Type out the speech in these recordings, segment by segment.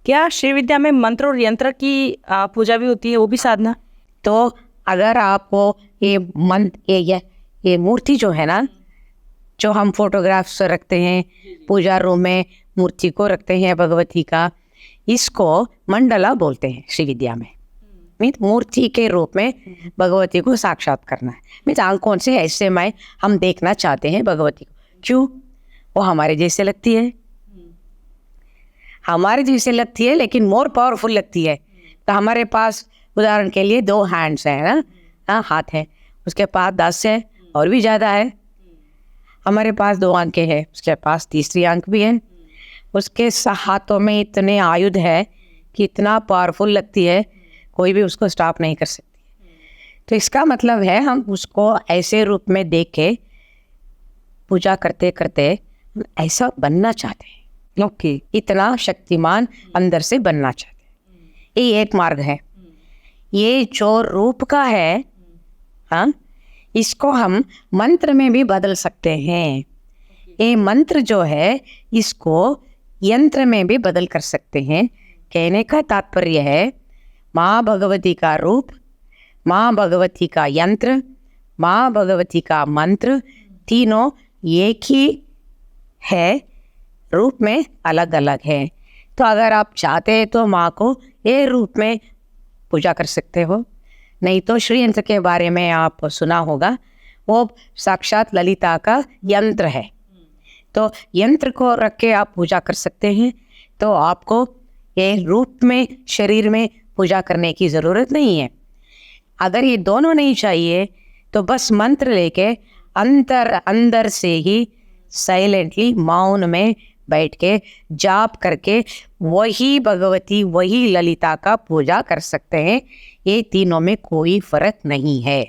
क्या श्री विद्या में मंत्र और यंत्र की पूजा भी होती है, वो भी साधना? तो अगर आपको ये ये मूर्ति जो है ना, जो हम फोटोग्राफ्स रखते हैं पूजा रूम में, मूर्ति को रखते हैं भगवती का, इसको मंडला बोलते हैं श्री विद्या में। मीन्स मूर्ति के रूप में भगवती को साक्षात करना है। मीन्स आंखों से ऐसे में हम देखना चाहते हैं भगवती को। क्यों? वो हमारे जैसे लगती है, हमारे जैसे लगती है, लेकिन मोर पावरफुल लगती है। तो हमारे पास उदाहरण के लिए 2 हैंड्स हैं ना, हाँ हाथ है, उसके पास 10 है और भी ज़्यादा है। हमारे पास 2 आंखें हैं, उसके पास तीसरी आंख भी है। उसके हाथों में इतने आयुध है कि इतना पावरफुल लगती है, कोई भी उसको स्टॉप नहीं कर सकती। तो इसका मतलब है हम उसको ऐसे रूप में देख के पूजा करते करते हम ऐसा बनना चाहते हैं। ओके। इतना शक्तिमान अंदर से बनना चाहते हैं। ये एक मार्ग है। ये जो रूप का है, हाँ, इसको हम मंत्र में भी बदल सकते हैं। ये मंत्र जो है इसको यंत्र में भी बदल कर सकते हैं। कहने का तात्पर्य है माँ भगवती का रूप, माँ भगवती का यंत्र, माँ भगवती का मंत्र, तीनों एक ही है, रूप में अलग अलग है। तो अगर आप चाहते हैं तो माँ को ये रूप में पूजा कर सकते हो। नहीं तो श्रीयंत्र के बारे में आप सुना होगा, वो साक्षात ललिता का यंत्र है। तो यंत्र को रख के आप पूजा कर सकते हैं। तो आपको ये रूप में, शरीर में पूजा करने की ज़रूरत नहीं है। अगर ये दोनों नहीं चाहिए तो बस मंत्र लेके अंदर से ही साइलेंटली मौन में बैठ के जाप करके वही भगवती, वही ललिता का पूजा कर सकते हैं। ये तीनों में कोई फर्क नहीं है।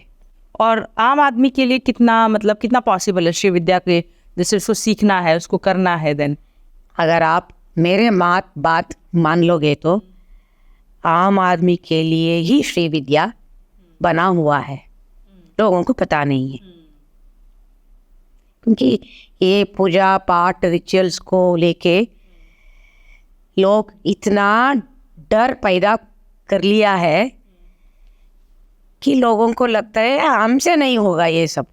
और आम आदमी के लिए कितना पॉसिबल है श्री विद्या के, जैसे उसको सीखना है, उसको करना है? देन अगर आप मेरे बात मान लोगे तो आम आदमी के लिए ही श्री विद्या बना हुआ है, लोगों को पता नहीं है। क्योंकि ये पूजा पाठ रिचुअल्स को लेके लोग इतना डर पैदा कर लिया है कि लोगों को लगता है हमसे नहीं होगा, ये सब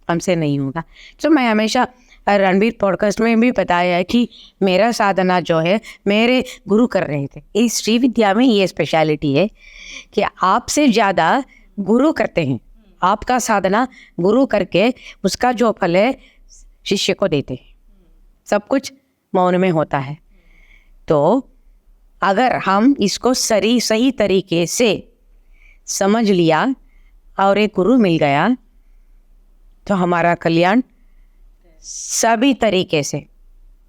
हमसे नहीं होगा। तो मैं हमेशा रणबीर पॉडकास्ट में भी बताया है कि मेरा साधना जो है मेरे गुरु कर रहे थे। इस श्री विद्या में ये स्पेशलिटी है कि आपसे ज़्यादा गुरु करते हैं। आपका साधना गुरु करके उसका जो फल है शिष्य को देते हैं। सब कुछ मौन में होता है। तो अगर हम इसको सही तरीके से समझ लिया और एक गुरु मिल गया तो हमारा कल्याण सभी तरीके से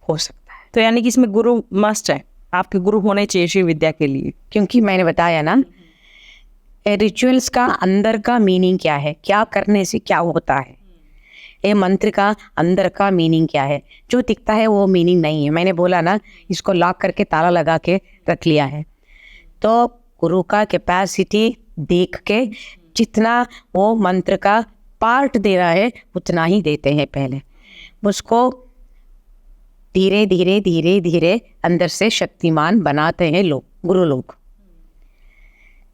हो सकता है। तो यानी कि इसमें गुरु मस्ट है, आपके गुरु होने चाहिए श्री विद्या के लिए। क्योंकि मैंने बताया ना, रिचुअल्स का अंदर का मीनिंग क्या है, क्या करने से क्या होता है। ये मंत्र का अंदर का मीनिंग क्या है, जो दिखता है वो मीनिंग नहीं है। मैंने बोला ना, इसको लॉक करके ताला लगा के रख लिया है। तो गुरु का कैपेसिटी देख के जितना वो मंत्र का पार्ट दे रहा है उतना ही देते हैं। पहले उसको धीरे धीरे धीरे धीरे अंदर से शक्तिमान बनाते हैं लोग, गुरु लोग।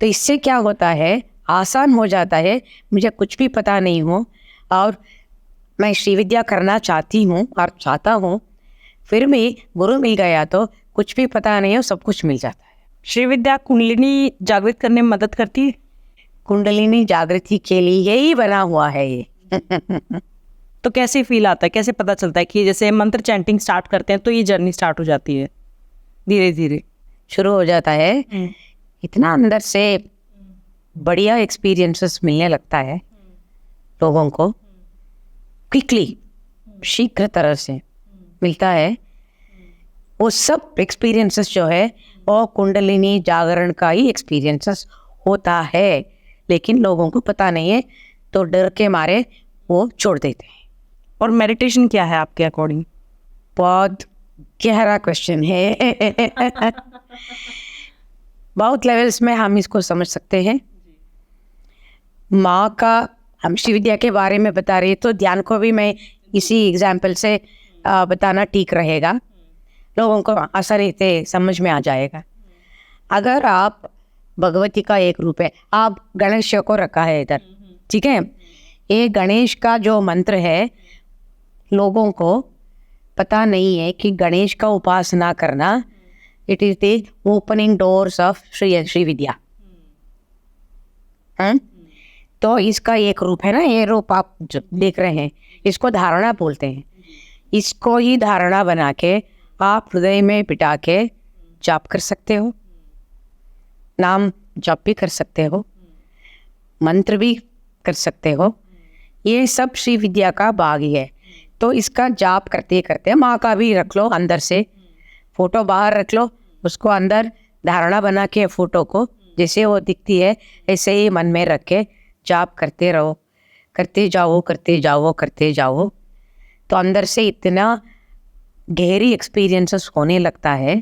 तो इससे क्या होता है, आसान हो जाता है। मुझे कुछ भी पता नहीं हो और मैं श्री विद्या करना चाहती हूँ और चाहता हूँ, फिर भी गुरु मिल गया तो कुछ भी पता नहीं हो, सब कुछ मिल जाता है। श्री विद्या कुंडलिनी जागृत करने में मदद करती है? कुंडलिनी जागृति के लिए ही बना हुआ है ये। तो कैसे फील आता है, कैसे पता चलता है कि जैसे मंत्र चैंटिंग स्टार्ट करते हैं तो ये जर्नी स्टार्ट हो जाती है, धीरे धीरे शुरू हो जाता है। इतना अंदर से बढ़िया एक्सपीरियंसेस मिलने लगता है लोगों को, क्विकली, शीघ्र तरह से मिलता है। वो सब एक्सपीरियंसेस जो है वो कुंडलिनी जागरण का ही एक्सपीरियंसेस होता है, लेकिन लोगों को पता नहीं है तो डर के मारे वो छोड़ देते हैं। और मेडिटेशन क्या है आपके अकॉर्डिंग? बहुत गहरा क्वेश्चन है। बहुत लेवल्स में हम इसको समझ सकते हैं। माँ का, हम श्री विद्या के बारे में बता रहे तो ध्यान को भी मैं इसी एग्जाम्पल से बताना ठीक रहेगा। लोगों को आसानी से समझ में आ जाएगा। अगर आप भगवती का एक रूप है, आप गणेश को रखा है इधर, ठीक है, ये गणेश का जो मंत्र है, लोगों को पता नहीं है कि गणेश का उपासना करना it is the opening doors of Shri Vidya. तो इसका एक रूप है ना, ये रूप आप जो देख रहे हैं, इसको धारणा बोलते हैं। इसको ही धारणा बना के आप हृदय में बिठा के जाप कर सकते हो, नाम जप भी कर सकते हो, मंत्र भी कर सकते हो। ये सब श्री विद्या का भाग ही है। तो इसका जाप करते करते माँ का भी रख लो अंदर से, फोटो बाहर रख लो, उसको अंदर धारणा बना के फोटो को जैसे वो दिखती है ऐसे ही मन में रख के जाप करते रहो, करते जाओ करते जाओ करते जाओ। तो अंदर से इतना गहरी एक्सपीरियंसेस होने लगता है,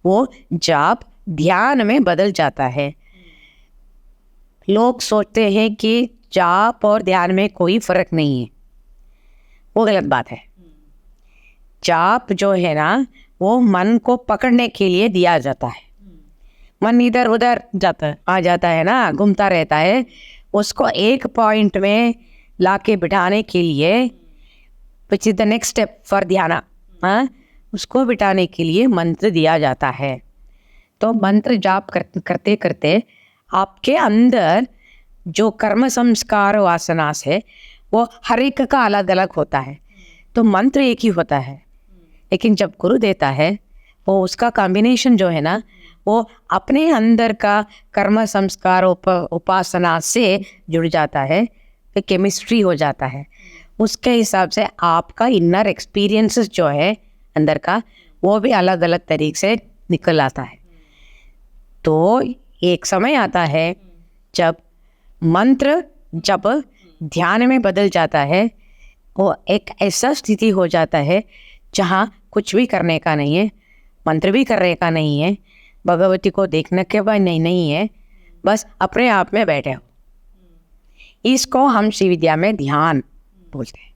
वो जाप ध्यान में बदल जाता है। लोग सोचते हैं कि जाप और ध्यान में कोई फर्क नहीं है, वो गलत बात है। जाप जो है ना, वो मन को पकड़ने के लिए दिया जाता है। मन इधर उधर जाता है, आ जाता है ना, घूमता रहता है, उसको एक पॉइंट में लाके बिठाने के लिए which is the next step for ध्यान, उसको बिठाने के लिए मंत्र दिया जाता है। तो मंत्र जाप करते करते आपके अंदर जो कर्म संस्कार वासनास है वो हर एक का अलग अलग होता है। तो मंत्र एक ही होता है, लेकिन जब गुरु देता है वो उसका कॉम्बिनेशन जो है ना, वो अपने अंदर का कर्म संस्कार उपासना से जुड़ जाता है, तो केमिस्ट्री हो जाता है। उसके हिसाब से आपका इनर एक्सपीरियंसेस जो है अंदर का, वो भी अलग अलग तरीके से निकल आता है। तो एक समय आता है जब मंत्र जब ध्यान में बदल जाता है, वो एक ऐसा स्थिति हो जाता है जहाँ कुछ भी करने का नहीं है, मंत्र भी करने का नहीं है, भगवती को देखने के बाद नहीं है, बस अपने आप में बैठे हो। इसको हम श्री विद्या में ध्यान बोलते हैं।